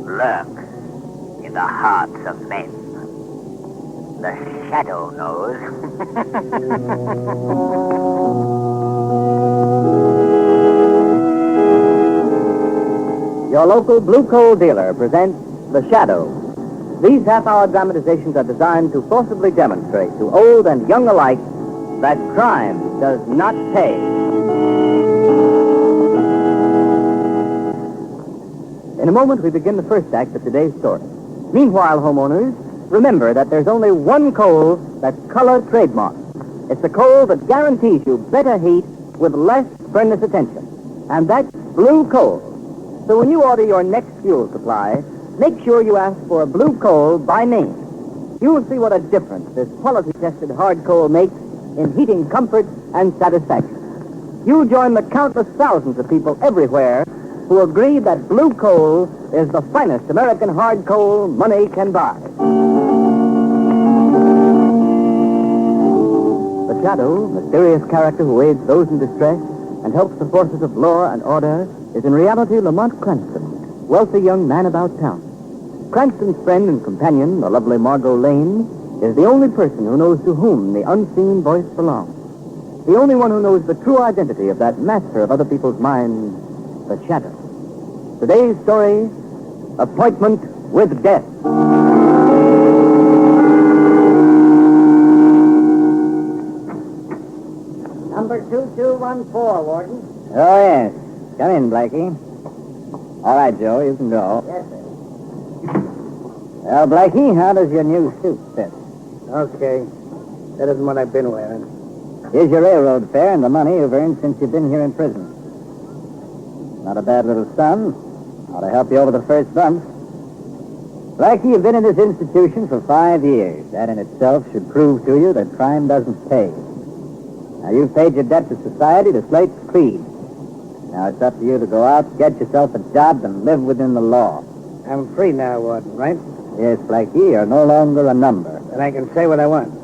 lurks in the hearts of men. The shadow knows. Your local blue coal dealer presents The Shadow. These half-hour dramatizations are designed to forcibly demonstrate to old and young alike that crime does not pay. In a moment, we begin the first act of today's story. Meanwhile, homeowners, remember that there's only one coal that's color trademarked. It's a coal that guarantees you better heat with less furnace attention. And that's blue coal. So when you order your next fuel supply, make sure you ask for a blue coal by name. You'll see what a difference this quality-tested hard coal makes in heating comfort and satisfaction. You'll join the countless thousands of people everywhere who agree that blue coal is the finest American hard coal money can buy. The Shadow, mysterious character who aids those in distress and helps the forces of law and order, is in reality Lamont Cranston, wealthy young man about town. Cranston's friend and companion, the lovely Margot Lane, is the only person who knows to whom the unseen voice belongs. The only one who knows the true identity of that master of other people's minds, the Shadow. Today's story, Appointment with Death. Number 2214, Warden. Oh, yes. Come in, Blackie. All right, Joe, you can go. Yes, sir. Well, Blackie, how does your new suit fit? Okay. That isn't what I've been wearing. Here's your railroad fare and the money you've earned since you've been here in prison. Not a bad little sum. Ought to help you over the first bumps. Blackie, you've been in this institution for 5 years. That in itself should prove to you that crime doesn't pay. Now, you've paid your debt to society, the slate's clean. Now, it's up to you to go out, get yourself a job, and live within the law. I'm free now, Warden, right? Yes, Blackie, you're no longer a number. And I can say what I want.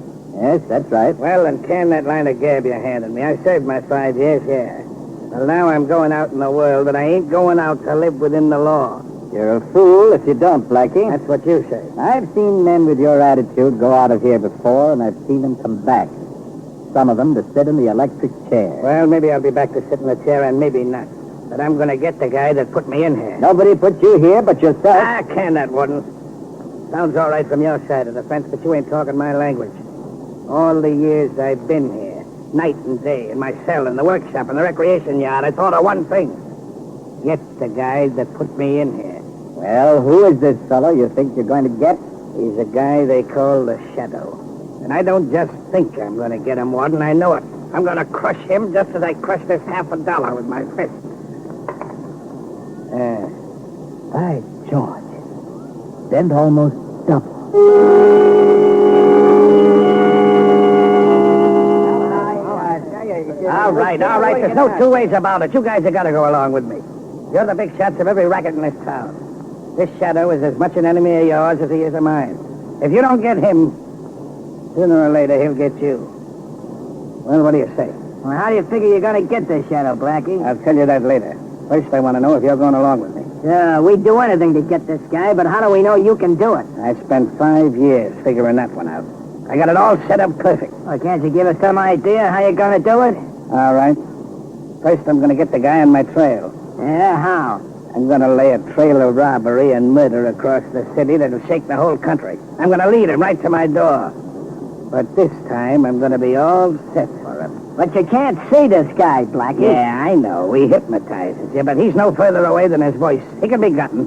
Yes, that's right. Well, then can that line of gab you handed me. I served my 5 years, yeah. Well, now I'm going out in the world, but I ain't going out to live within the law. You're a fool if you don't, Blackie. That's what you say. I've seen men with your attitude go out of here before, and I've seen them come back. Some of them to sit in the electric chair. Well, maybe I'll be back to sit in the chair, and maybe not. But I'm going to get the guy that put me in here. Nobody put you here but yourself. Ah, can that, Warden. Sounds all right from your side of the fence, but you ain't talking my language. All the years I've been here, night and day, in my cell, in the workshop, in the recreation yard, I thought of one thing. Get the guy that put me in here. Well, who is this fellow you think you're going to get? He's a guy they call the Shadow. And I don't just think I'm going to get him, Warden. I know it. I'm going to crush him just as I crushed this $50 with my fist. By George. Bend almost double. All right. There's no two ways about it. You guys have got to go along with me. You're the big shots of every racket in this town. This Shadow is as much an enemy of yours as he is of mine. If you don't get him, sooner or later he'll get you. Well, what do you say? Well, how do you figure you're going to get this Shadow, Blackie? I'll tell you that later. First, I want to know if you're going along with me. Yeah, we'd do anything to get this guy, but how do we know you can do it? I spent 5 years figuring that one out. I got it all set up perfect. Well, can't you give us some idea how you're going to do it? All right. First, I'm going to get the guy on my trail. Yeah, how? I'm going to lay a trail of robbery and murder across the city that'll shake the whole country. I'm going to lead him right to my door. But this time, I'm going to be all set for him. But you can't see this guy, Blackie. Yeah, I know. He hypnotizes you, but he's no further away than his voice. He can be gotten.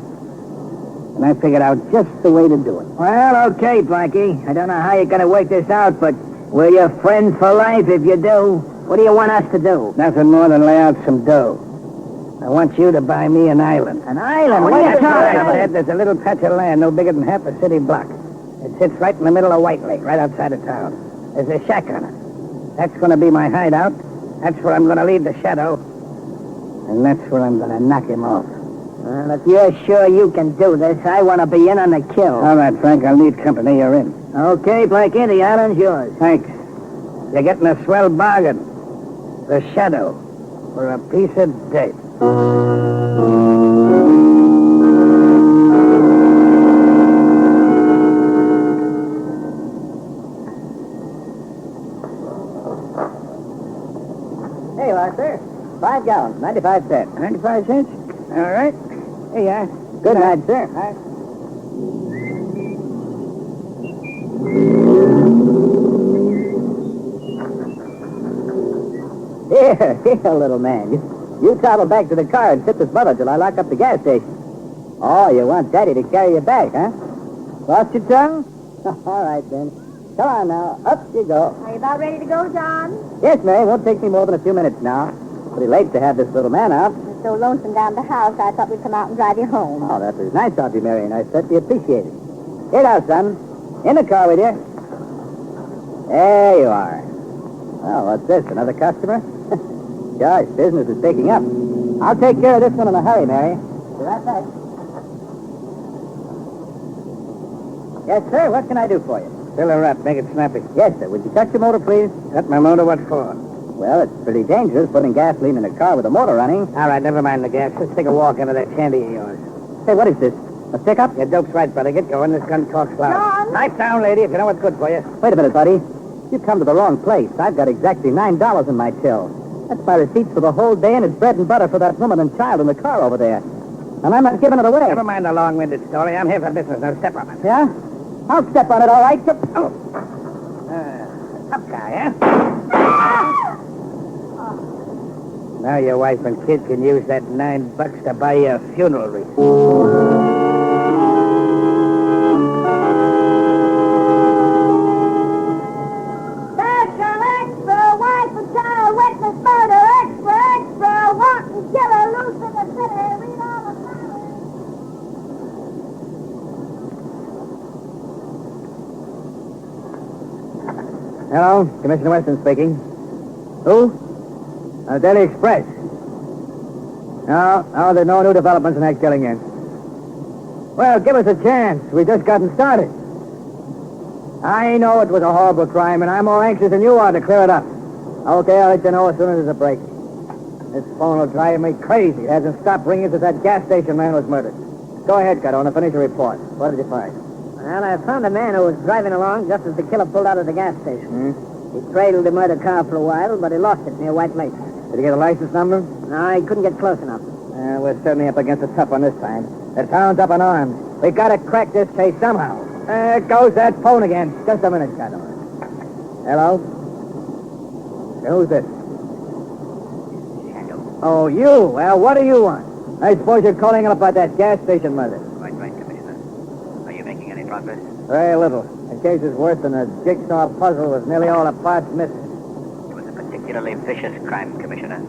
And I figured out just the way to do it. Well, okay, Blackie. I don't know how you're going to work this out, but we're your friends for life if you do. What do you want us to do? Nothing more than lay out some dough. I want you to buy me an island. An island? What are you talking about? There's a little patch of land no bigger than half a city block. It sits right in the middle of White Lake, right outside of town. There's a shack on it. That's going to be my hideout. That's where I'm going to lead the Shadow. And that's where I'm going to knock him off. Well, if you're sure you can do this, I want to be in on the kill. All right, Frank, I'll need company. You're in. Okay, Blackie, the island's yours. Thanks. You're getting a swell bargain. The Shadow for a piece of dirt. 95 cents. 95 cents? All right. Here you are. Good night, sir. Night. Here, little man. You travel back to the car and sit with Mother till I lock up the gas station. Oh, you want Daddy to carry you back, huh? Lost your tongue? All right, then. Come on now. Up you go. Are you about ready to go, John? Yes, Mary. Won't take me more than a few minutes now. Pretty late to have this little man out. It's so lonesome down at the house, I thought we'd come out and drive you home. Oh, that was nice of you, Mary, and I certainly appreciate it. Here now, son. In the car with you. There you are. Oh, what's this? Another customer? Gosh, business is picking up. I'll take care of this one in a hurry, Mary. Be right back. Yes, sir. What can I do for you? Fill her up. Make it snappy. Yes, sir. Would you touch your motor, please? Cut my motor. What for? Well, it's pretty dangerous putting gasoline in a car with the motor running. All right, never mind the gas. Let's take a walk into that shanty of yours. Hey, what is this? A stick-up? Your dope's right, brother. Get going. This gun talks loud. John! Knife down, lady, if you know what's good for you. Wait a minute, buddy. You've come to the wrong place. I've got exactly $9 in my till. That's my receipt for the whole day, and it's bread and butter for that woman and child in the car over there. And I'm not giving it away. Never mind the long-winded story. I'm here for business. Now step on it. Yeah? I'll step on it, all right. Tough guy, huh? Now your wife and kid can use that $9 to buy you a funeral wreath. Special extra, wife and child, witness murder, extra, wanton killer, loose in the city, read all about it. Hello, Commissioner Weston speaking. Who? Daily Express. No, there's no new developments in that killing yet. Well, give us a chance. We just gotten started. I know it was a horrible crime, and I'm more anxious than you are to clear it up. Okay, I'll let you know as soon as there's a break. This phone will drive me crazy. It hasn't stopped ringing since that gas station man was murdered. Go ahead, Cardona. Finish your report. What did you find? Well, I found a man who was driving along just as the killer pulled out of the gas station. He trailed the murder car for a while, but he lost it near White Lake. Did you get a license number? No, he couldn't get close enough. We're certainly up against a tough one this time. The town's up in arms. We gotta crack this case somehow. There goes that phone again. Just a minute, Cardona. Hello? Who's this? Shadow. Oh, you. Well, what do you want? I suppose you're calling up about that gas station murder. Quite right, Commissioner. Are you making any progress? Very little. The case is worse than a jigsaw puzzle with nearly all the parts missing. It was a particularly vicious crime, Commissioner,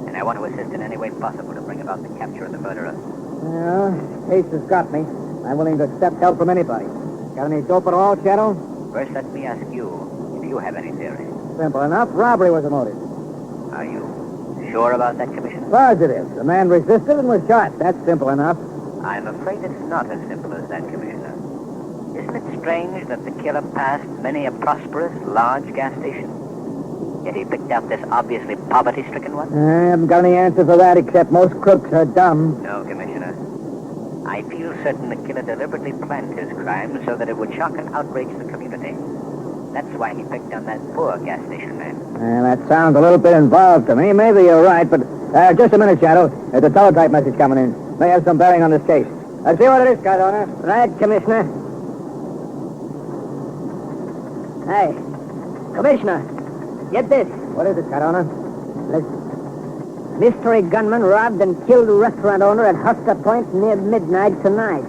and I want to assist in any way possible to bring about the capture of the murderer. Well, the case has got me. I'm willing to accept help from anybody. Got any dope at all, Shadow? First, let me ask you if you have any theory. Simple enough. Robbery was the motive. Are you sure about that, Commissioner? Positive. The man resisted and was shot. That's simple enough. I'm afraid it's not as simple as that, Commissioner. Isn't it strange that the killer passed many a prosperous, large gas station? Yet he picked out this obviously poverty-stricken one? I haven't got any answer for that, except most crooks are dumb. No, Commissioner. I feel certain the killer deliberately planned his crime so that it would shock and outrage the community. That's why he picked on that poor gas station man. Well, that sounds a little bit involved to me. Maybe you're right, but just a minute, Shadow. There's a teletype message coming in. May have some bearing on this case. Let's see what it is, Cardona. Right, Commissioner. Hey, Commissioner, get this. What is it, Cardona? Listen. Mystery gunman robbed and killed a restaurant owner at Huster Point near midnight tonight.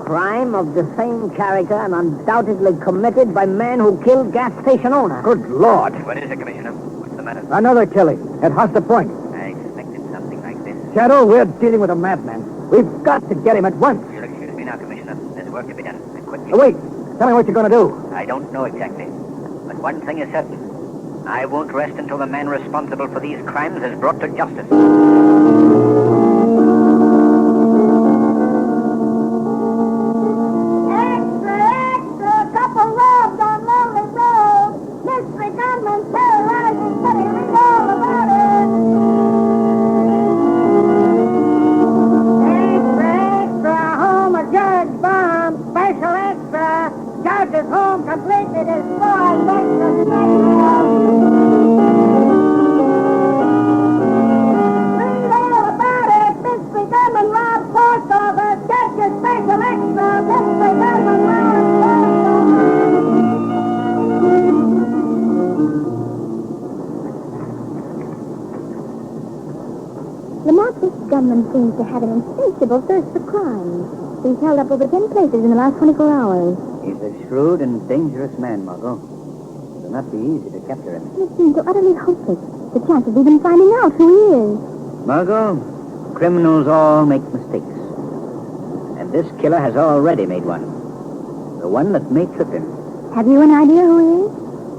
Crime of the same character and undoubtedly committed by man who killed gas station owner. Good Lord. What is it, Commissioner? What's the matter? Another killing at Huster Point. I expected something like this. Shadow, we're dealing with a madman. We've got to get him at once. You'll excuse me now, Commissioner. There's work to be done. And quickly. Wait. Tell me what you're going to do. I don't know exactly. But one thing is certain. I won't rest until the man responsible for these crimes is brought to justice. Extra, couple robbed on Lonely Road. Mystery gunman terrorizing city, read all about it. Extra, home of Judge Bond. Special extra, Judge's home completely destroyed. Extra, special. Read Gunman seems to have an insatiable thirst for crime. He's held up over 10 places in the last 24 hours. He's a shrewd and dangerous man, Margot. It'll not be easy to capture him. It seems so utterly hopeless. The chance of even finding out who he is. Margot, criminals all make mistakes. And this killer has already made one. The one that may trip him. Have you an idea who he is?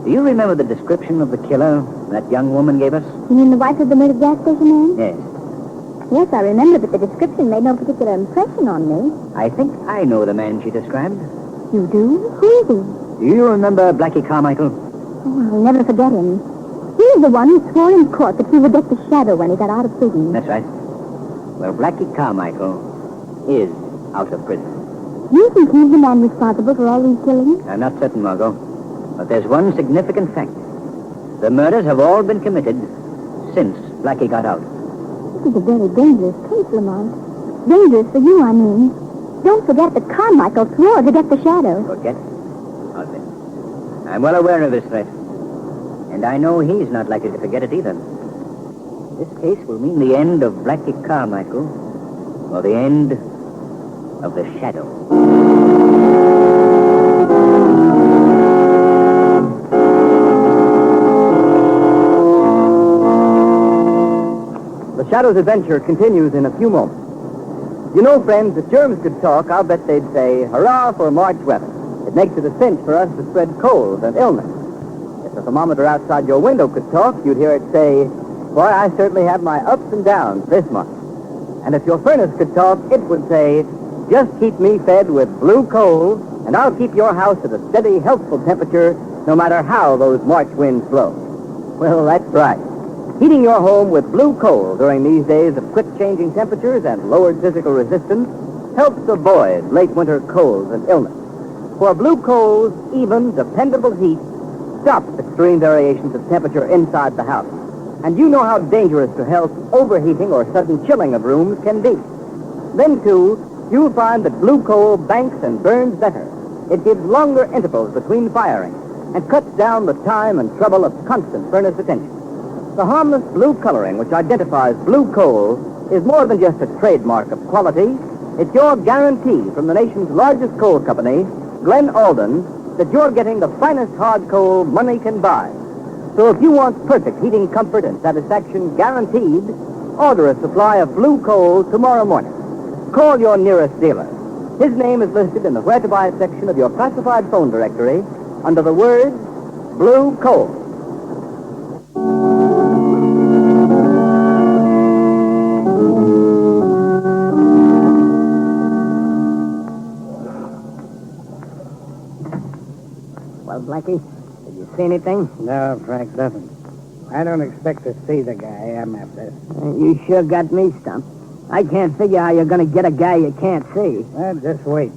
Do you remember the description of the killer that young woman gave us? You mean the wife of the murdered gas station man? Yes. Yes, I remember, but the description made no particular impression on me. I think I know the man she described. You do? Who is he? Do you remember Blackie Carmichael? Oh, I'll never forget him. He was the one who swore in court that he would get the shadow when he got out of prison. That's right. Well, Blackie Carmichael is out of prison. You think he's the man responsible for all these killings? I'm not certain, Margot. But there's one significant fact. The murders have all been committed since Blackie got out. This is a very dangerous case, Lamont. Dangerous for you, I mean. Don't forget that Carmichael swore to get the shadow. Forget? Hardly. I'm well aware of his threat. And I know he's not likely to forget it either. This case will mean the end of Blackie Carmichael, or the end of the shadow. The Shadow's adventure continues in a few moments. You know, friends, if germs could talk, I'll bet they'd say, hurrah for March weather. It makes it a cinch for us to spread colds and illness. If the thermometer outside your window could talk, you'd hear it say, boy, I certainly have my ups and downs this month. And if your furnace could talk, it would say, just keep me fed with blue coal, and I'll keep your house at a steady, healthful temperature, no matter how those March winds blow. Well, that's right. Heating your home with blue coal during these days of quick-changing temperatures and lowered physical resistance helps avoid late winter colds and illness. For blue coal's even, dependable heat stops extreme variations of temperature inside the house. And you know how dangerous to health overheating or sudden chilling of rooms can be. Then, too, you'll find that blue coal banks and burns better. It gives longer intervals between firing and cuts down the time and trouble of constant furnace attention. The harmless blue coloring which identifies blue coal is more than just a trademark of quality. It's your guarantee from the nation's largest coal company, Glen Alden, that you're getting the finest hard coal money can buy. So if you want perfect heating comfort and satisfaction guaranteed, order a supply of blue coal tomorrow morning. Call your nearest dealer. His name is listed in the Where to Buy section of your classified phone directory under the words Blue Coal. Well, Blackie, did you see anything? No, Frank, nothing. I don't expect to see the guy I'm after. You sure got me stumped. I can't figure how you're going to get a guy you can't see. Well, just wait.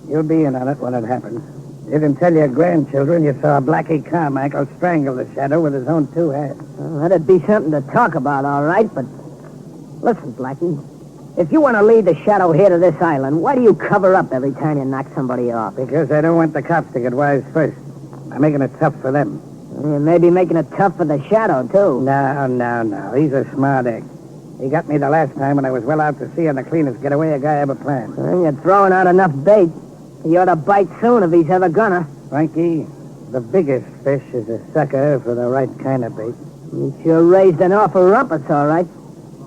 You'll be in on it when it happens. You can tell your grandchildren you saw Blackie Carmichael strangle the shadow with his own two hands. Well, that'd be something to talk about, all right, but... Listen, Blackie, if you want to lead the shadow here to this island, why do you cover up every time you knock somebody off? Because I don't want the cops to get wise first. I'm making it tough for them. You may be making it tough for the shadow, too. No. He's a smart egg. He got me the last time when I was well out to sea on the cleanest getaway a guy ever planned. Well, you're throwing out enough bait. He ought to bite soon if he's ever gonna. Frankie, the biggest fish is a sucker for the right kind of bait. You sure raised an awful rumpus, all right.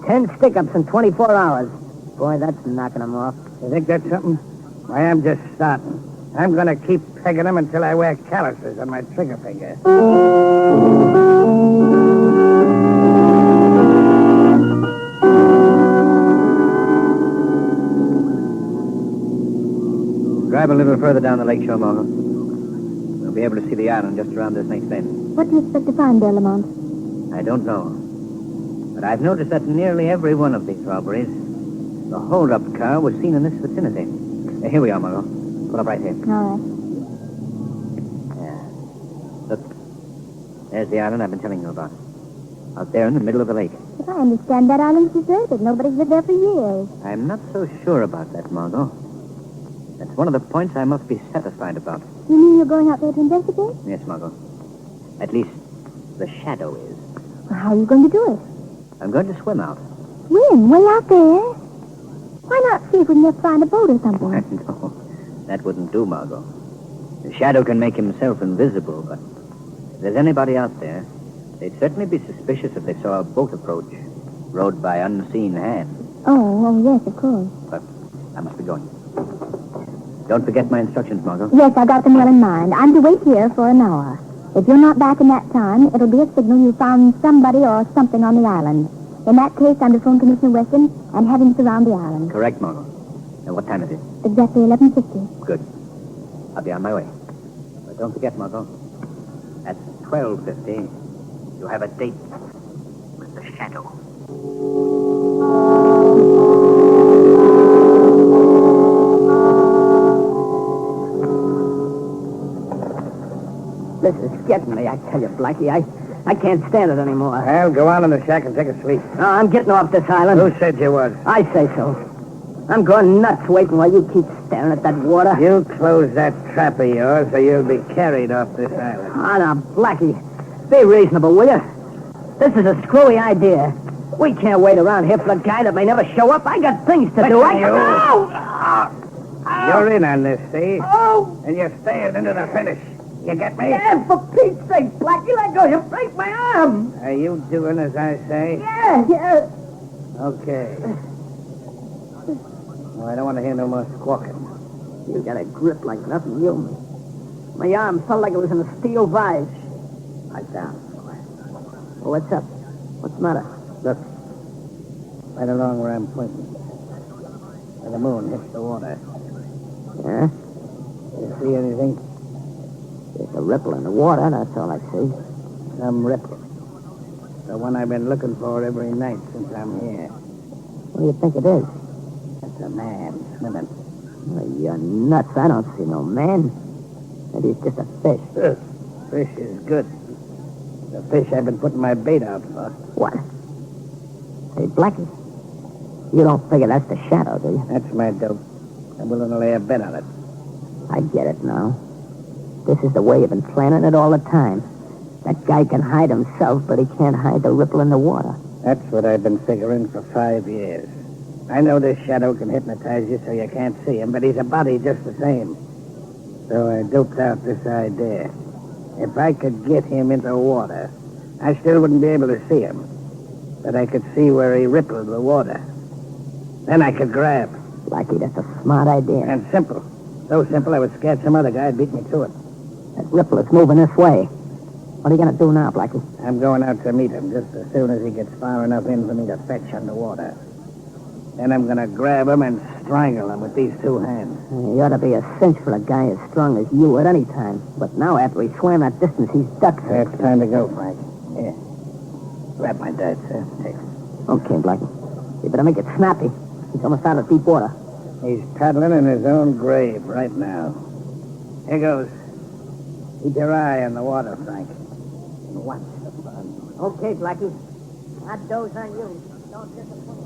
10 stick-ups in 24 hours. Boy, that's knocking him off. You think that's something? Why, I'm just starting. I'm going to keep pegging him until I wear calluses on my trigger finger. Drive a little further down the lakeshore, Margot. We'll be able to see the island just around this next bend. What do you expect to find there, Lamont? I don't know. But I've noticed that nearly every one of these robberies, the hold-up car was seen in this vicinity. Here we are, Margot. Pull up right here. All right. Yeah. Look. There's the island I've been telling you about. Out there in the middle of the lake. If I understand, that island's deserted. Nobody's lived there for years. I'm not so sure about that, Margot. That's one of the points I must be satisfied about. You mean you're going out there to investigate? Yes, Margot. At least, the shadow is. Well, how are you going to do it? I'm going to swim out. When? Way out there? Why not see if we can find a boat or something? No, that wouldn't do, Margot. The shadow can make himself invisible, but if there's anybody out there, they'd certainly be suspicious if they saw a boat approach, rowed by unseen hands. Oh, yes, of course. But I must be going. Don't forget my instructions, Margot. Yes, I got them well in mind. I'm to wait here for an hour. If you're not back in that time, it'll be a signal you found somebody or something on the island. In that case, I'm to phone Commissioner Weston and have him surround the island. Correct, Margot. Now, what time is it? Exactly 11:50. Good. I'll be on my way. But don't forget, Margot, at 12:50, you have a date with the shadow. This is getting me, I tell you, Blackie. I can't stand it anymore. Well, go on in the shack and take a sleep. No, I'm getting off this island. Who said you was? I say so. I'm going nuts waiting while you keep staring at that water. You close that trap of yours or you'll be carried off this island. Oh, now, Blackie, be reasonable, will you? This is a screwy idea. We can't wait around here for a guy that may never show up. I got things to do. Listen, you. Oh! You're in on this, see? Oh! And you're staying into the finish. You get me? Yeah, for Pete's sake, Blackie, let go. You break my arm. Are you doing as I say? Yeah. Okay. Well, I don't want to hear no more squawking. You got a grip like nothing, you. My arm felt like it was in a steel vise. Lie down. Well, what's up? What's the matter? Look. Right along where I'm pointing. Where the moon hits the water. Yeah? You see anything? There's a ripple in the water, that's all I see. Some ripple. The one I've been looking for every night since I'm here. What do you think it is? It's a man swimming. Well, you're nuts. I don't see no man. Maybe it's just a fish. Fish is good. The fish I've been putting my bait out for. What? Hey, Blackie, you don't figure that's the shadow, do you? That's my dope. I'm willing to lay a bet on it. I get it now. This is the way you've been planning it all the time. That guy can hide himself, but he can't hide the ripple in the water. That's what I've been figuring for 5 years. I know this shadow can hypnotize you so you can't see him, but he's a body just the same. So I doped out this idea. If I could get him into water, I still wouldn't be able to see him. But I could see where he rippled the water. Then I could grab. Blackie, that's a smart idea. And simple. So simple I would scare some other guy and beat me to it. That ripple is moving this way. What are you going to do now, Blackie? I'm going out to meet him just as soon as he gets far enough in for me to fetch underwater. Then I'm going to grab him and strangle him with these two hands. He ought to be a cinch for a guy as strong as you at any time. But now, after he swam that distance, he's ducked. It's time to go, Frank. Here. Grab my dad, sir. Take it. Okay, Blackie. You better make it snappy. He's almost out of deep water. He's paddling in his own grave right now. Here goes. Keep your eye on the water, Frank. And watch the fun. Okay, Blackie. That doze on you. Don't disappoint.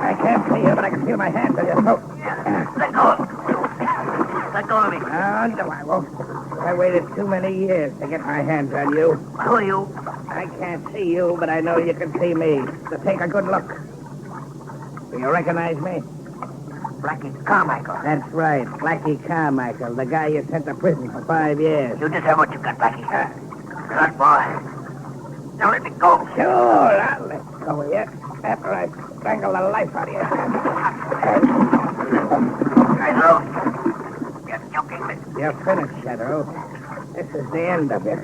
I can't see you, but I can feel my hands on your throat. Let go. Let go of me. No, I won't. I waited too many years to get my hands on you. Who are you? I can't see you, but I know you can see me. So take a good look. Do you recognize me? Blackie Carmichael. That's right, Blackie Carmichael, the guy you sent to prison for 5 years. You deserve what you got, Blackie. Good boy. Now let me go. Sure, I'll let go of you after I strangle the life out of you. I know. You're joking me. You're finished, Shadow. This is the end of you.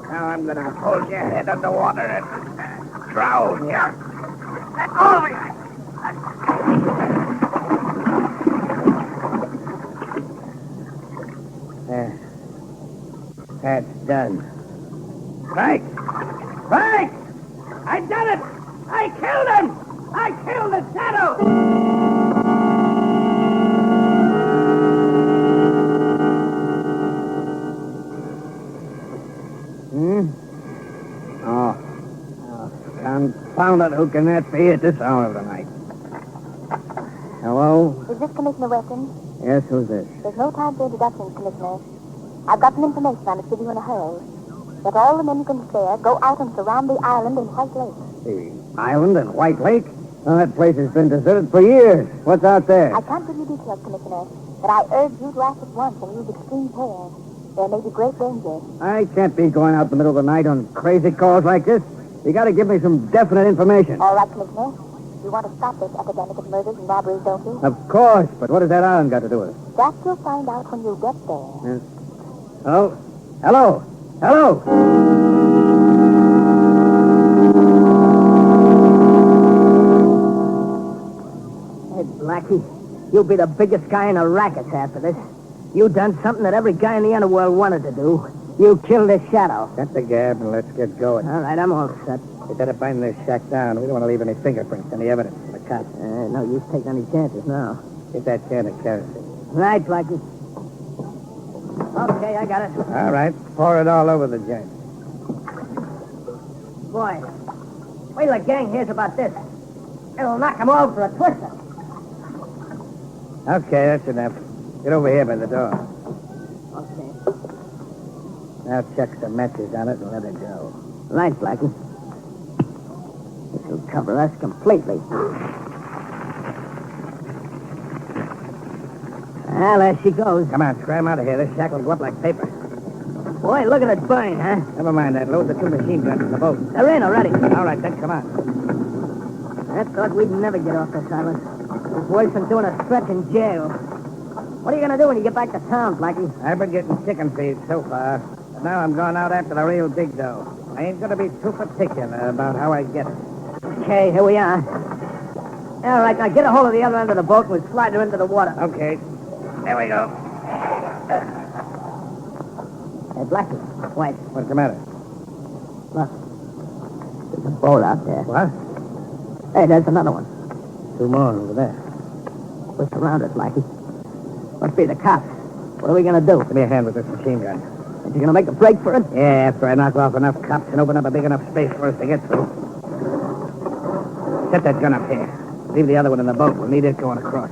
Now I'm going to hold your head underwater and drown you. Let go of me. That's done. Frank! Frank! I done it! I killed him! I killed the shadow! Oh, confound it, who can that be at this hour of the night? Hello? Is this Commissioner Weston? Yes, who's this? There's no time for introductions, Commissioner. I've got some information I must give you in a hurry. Get all the men you can spare, go out and surround the island in White Lake. The island in White Lake? Oh, that place has been deserted for years. What's out there? I can't give you details, Commissioner, but I urge you to act at once and use extreme care. There may be great danger. I can't be going out in the middle of the night on crazy calls like this. You got to give me some definite information. All right, Commissioner. You want to stop this epidemic of murders and robberies, don't you? Of course, but what has that island got to do with it? That you'll find out when you get there. Yes. Oh, hello. Hello. Hey, Blackie, you'll be the biggest guy in the rackets after this. You done something that every guy in the underworld wanted to do. You killed this shadow. Cut the gab and let's get going. All right, I'm all set. We better bind this shack down. We don't want to leave any fingerprints, any evidence for the cops. No use taking any chances now. Get that can of kerosene. Right, Blackie. Okay, I got it. All right. Pour it all over the joint. Boy, wait till the gang hears about this. It'll knock them all for a twister. Okay, that's enough. Get over here by the door. Okay. Now check some matches on it and let it go. Right, Blackie. This will cover us completely. Well, there she goes. Come on, scram out of here. This shack will go up like paper. Boy, look at it burn, huh? Never mind that. Load the 2 machine guns in the boat. They're in already. All right, then, come on. I thought we'd never get off this island. It's worse than doing a stretch in jail. What are you going to do when you get back to town, Blackie? I've been getting chicken feed so far. But now I'm going out after the real big dough. I ain't going to be too particular about how I get it. Okay, here we are. All right, now get a hold of the other end of the boat and we'll slide her into the water. Okay. There we go. Hey, Blackie, wait. What's the matter? Look. There's a boat out there. What? Hey, there's another one. 2 more over there. We're surrounded, Blackie. Must be the cops. What are we going to do? Give me a hand with this machine gun. Are you going to make a break for it? Yeah, after I knock off enough cops and open up a big enough space for us to get through. Set that gun up here. Leave the other one in the boat. We'll need it going across.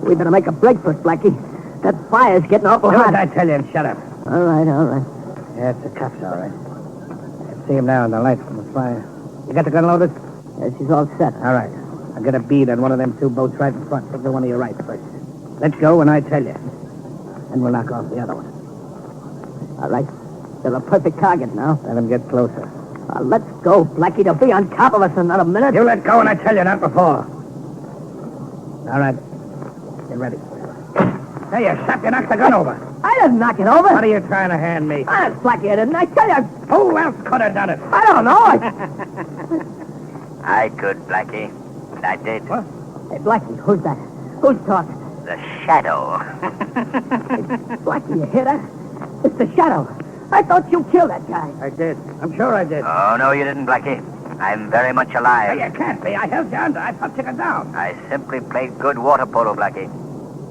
We better make a break for it, Blackie. That fire's getting awful Do hot. what I tell you and shut up. All right, all right. Yeah, it's the cops, all right. I can see him now in the light from the fire. You got the gun loaded? Yeah, she's all set. All right. I'll get a bead on one of them 2 boats right in front. Take the one to your right first. Let's go when I tell you. And we'll knock off the other one. All right. They're a perfect target now. Let them get closer. Let's go, Blackie. They'll be on top of us in another minute. You let go when I tell you, not before. All right. Get ready. Hey, you sap, you knocked the gun over. I didn't knock it over. What are you trying to hand me? Honest, Blackie, I didn't. I tell you. Who else could have done it? I don't know. I could, Blackie. And I did. What? Hey, Blackie, who's that? Who's talking? The shadow. Blackie, you hear that? It's the shadow. I thought you killed that guy. I did. I'm sure I did. Oh, no, you didn't, Blackie. I'm very much alive. You can't be. I held you under. I thought you got down. I simply played good water polo, Blackie.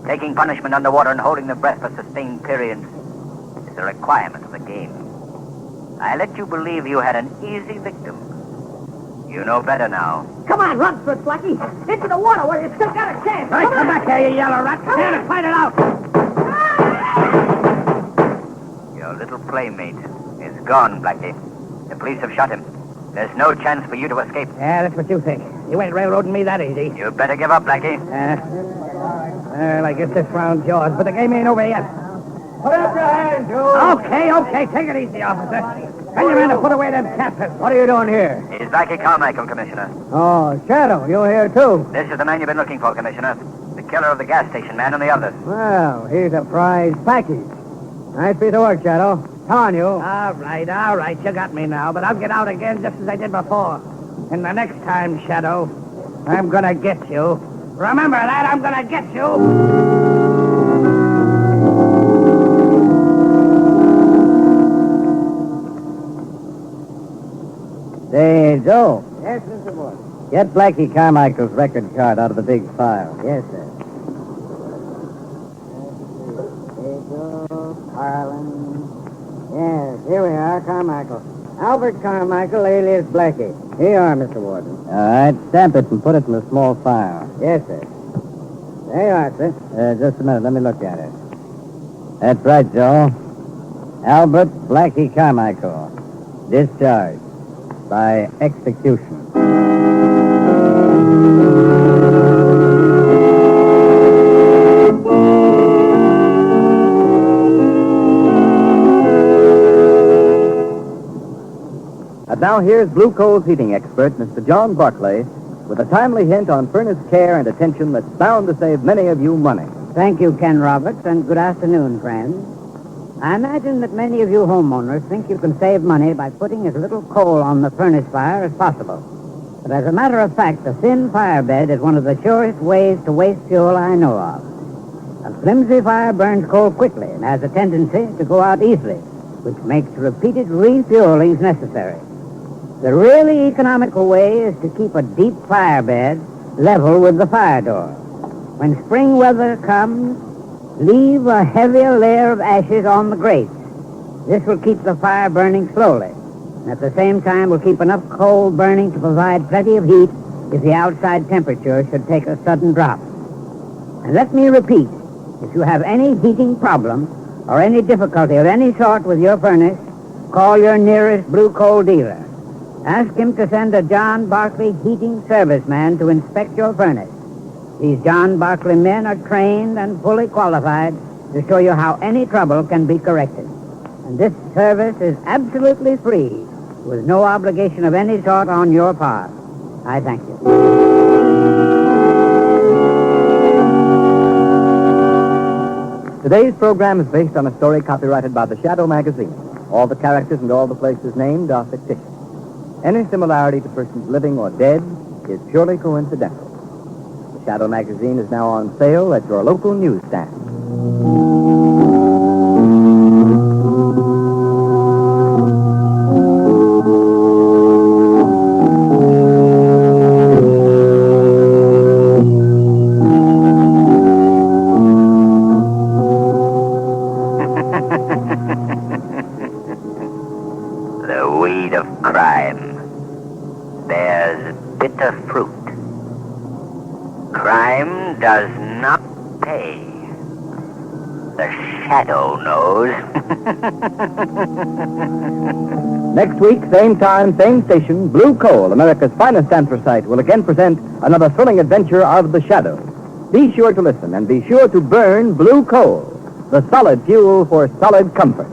Taking punishment underwater and holding the breath for sustained periods is a requirement of the game. I let you believe you had an easy victim. You know better now. Come on, run for it, Blackie. Into the water where you still got a chance. All right, come back here, you yellow rat. Come here to fight it out. Your little playmate is gone, Blackie. The police have shot him. There's no chance for you to escape. Yeah, that's what you think. You ain't railroading me that easy. You better give up, Blackie. Well, I guess this round's yours, but the game ain't over yet. Put up your hands, you. Okay. Take it easy, officer. Tell your men to put away them captives. What are you doing here? He's Blackie Carmichael, Commissioner. Oh, Shadow, you're here, too. This is the man you've been looking for, Commissioner. The killer of the gas station man and the others. Well, here's a prize package. Nice piece of work, Shadow. Come on, you. All right. You got me now, but I'll get out again just as I did before. And the next time, Shadow, I'm gonna get you. Remember that, I'm gonna get you. Say, Joe. Yes, Mr. Ward. Get Blackie Carmichael's record card out of the big file. Yes, sir. Harlan. Yes, here we are, Carmichael. Albert Carmichael, alias Blackie. Here you are, Mr. Warden. All right, stamp it and put it in a small file. Yes, sir. There you are, sir. Just a minute. Let me look at it. That's right, Joe. Albert Blackie Carmichael. Discharged by execution. And now here's Blue Coal's heating expert, Mr. John Barclay, with a timely hint on furnace care and attention that's bound to save many of you money. Thank you, Ken Roberts, and good afternoon, friends. I imagine that many of you homeowners think you can save money by putting as little coal on the furnace fire as possible. But as a matter of fact, a thin fire bed is one of the surest ways to waste fuel I know of. A flimsy fire burns coal quickly and has a tendency to go out easily, which makes repeated refuelings necessary. The really economical way is to keep a deep fire bed level with the fire door. When spring weather comes, leave a heavier layer of ashes on the grates. This will keep the fire burning slowly, and at the same time will keep enough coal burning to provide plenty of heat if the outside temperature should take a sudden drop. And let me repeat, if you have any heating problem or any difficulty of any sort with your furnace, call your nearest Blue Coal dealer. Ask him to send a John Barclay heating serviceman to inspect your furnace. These John Barclay men are trained and fully qualified to show you how any trouble can be corrected. And this service is absolutely free, with no obligation of any sort on your part. I thank you. Today's program is based on a story copyrighted by the Shadow magazine. All the characters and all the places named are fictitious. Any similarity to persons living or dead is purely coincidental. The Shadow magazine is now on sale at your local newsstand. The weed of crime bears bitter fruit. Crime does not pay. The Shadow knows. Next week, same time, same station, Blue Coal, America's finest anthracite, will again present another thrilling adventure of the Shadow. Be sure to listen and be sure to burn Blue Coal, the solid fuel for solid comfort.